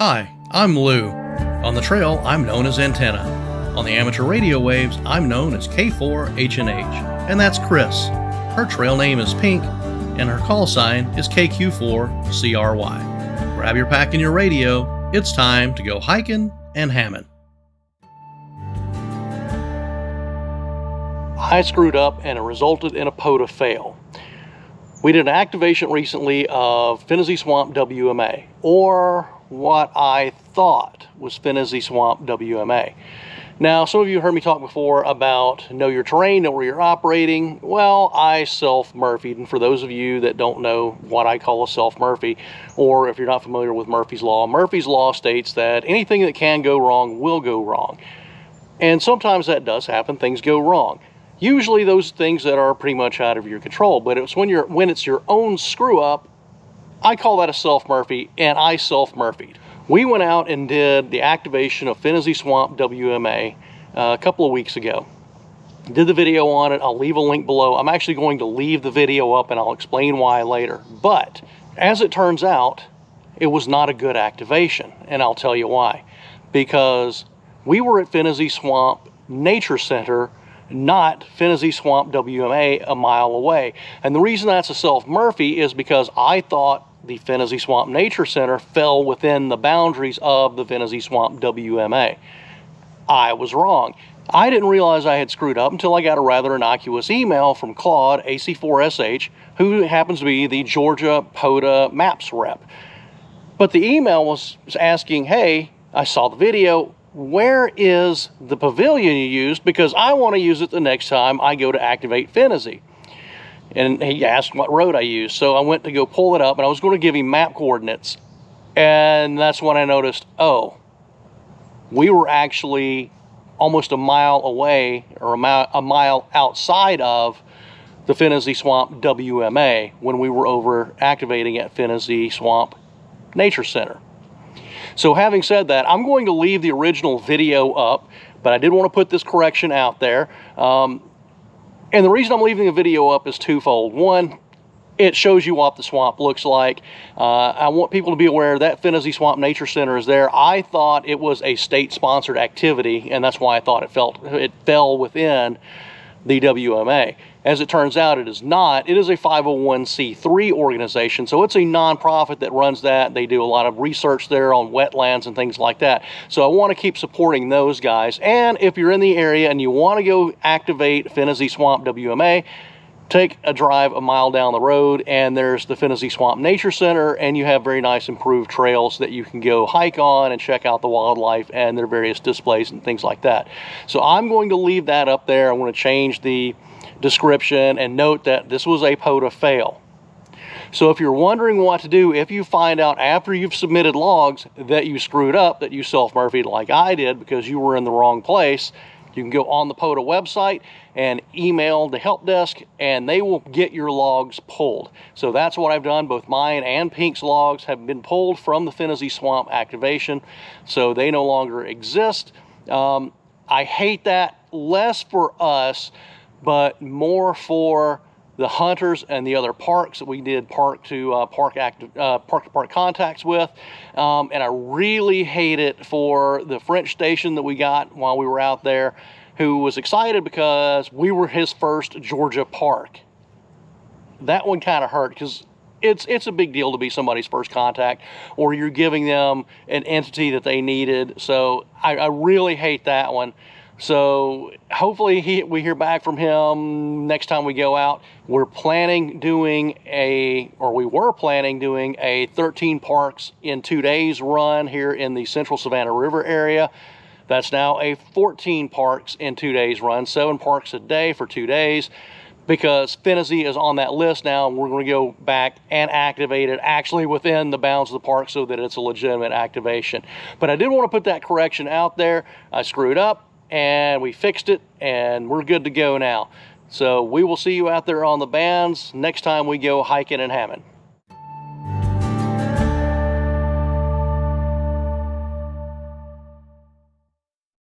Hi, I'm Lou. On the trail, I'm known as Antenna. On the amateur radio waves, I'm known as K4HNH, and that's Chris. Her trail name is Pink, and her call sign is KQ4CRY. Grab your pack and your radio. It's time to go hiking and hamming. I screwed up and it resulted in a POTA fail. We did an activation recently of Phinizy Swamp WMA, or what I thought was Phinizy Swamp WMA. Now, some of you heard me talk before about know your terrain, know where you're operating. Well, I self-Murphy'd, and for those of you that don't know what I call a self-Murphy, or if you're not familiar with Murphy's Law states that anything that can go wrong will go wrong. And sometimes that does happen, things go wrong. Usually those things that are pretty much out of your control, but it's when it's your own screw up, I call that a self-Murphy, and I self-Murphy'd. We went out and did the activation of Phinizy Swamp WMA a couple of weeks ago. Did the video on it. I'll leave a link below. I'm actually going to leave the video up and I'll explain why later. But as it turns out, it was not a good activation, and I'll tell you why. Because we were at Phinizy Swamp Nature Center, not Phinizy Swamp WMA, a mile away. And the reason that's a self-Murphy is because I thought the Phinizy Swamp Nature Center fell within the boundaries of the Phinizy Swamp WMA. I was wrong. I didn't realize I had screwed up until I got a rather innocuous email from Claude, AC4SH, who happens to be the Georgia POTA Maps rep. But the email was asking, hey, I saw the video, where is the pavilion you used? Because I want to use it the next time I go to activate Phinizy. And he asked what road I used. So I went to go pull it up, and I was going to give him map coordinates. And that's when I noticed, oh, we were actually almost a mile away, or a mile outside of the Phinizy Swamp WMA when we were over activating at Phinizy Swamp Nature Center. So having said that, I'm going to leave the original video up, but I did want to put this correction out there. And the reason I'm leaving the video up is twofold. One, it shows you what the swamp looks like. I want people to be aware that Phinizy Swamp Nature Center is there. I thought it was a state-sponsored activity, and that's why I thought it fell within the WMA. As it turns out, it is not. It is a 501c3 organization, so it's a nonprofit that runs that. They do a lot of research there on wetlands and things like that. So I want to keep supporting those guys. And if you're in the area and you want to go activate Phinizy Swamp WMA, take a drive a mile down the road, and there's the Phinizy Swamp Nature Center, and you have very nice improved trails that you can go hike on and check out the wildlife and their various displays and things like that. So I'm going to leave that up there. I'm going to change the description and note that this was a POTA fail. So if you're wondering what to do, if you find out after you've submitted logs that you screwed up, that you self-Murphy'd like I did because you were in the wrong place, you can go on the POTA website and email the help desk, and they will get your logs pulled. So that's what I've done. Both mine and Pink's logs have been pulled from the Phinizy Swamp activation, so they no longer exist. I hate that, less for us, but more for the hunters and the other parks that we did park-to-park contacts with. And I really hate it for the French station that we got while we were out there, who was excited because we were his first Georgia park. That one kind of hurt, because it's a big deal to be somebody's first contact, or you're giving them an entity that they needed. So I really hate that one. So hopefully we hear back from him next time we go out. We were planning doing a 13 parks in 2 days run here in the central Savannah River area. That's now a 14 parks in 2 days run, 7 parks a day for 2 days, because Phinizy is on that list now, and we're going to go back and activate it actually within the bounds of the park so that it's a legitimate activation. But I did want to put that correction out there. I screwed up, and we fixed it, and we're good to go now. So we will see you out there on the bands next time we go hiking and hamming.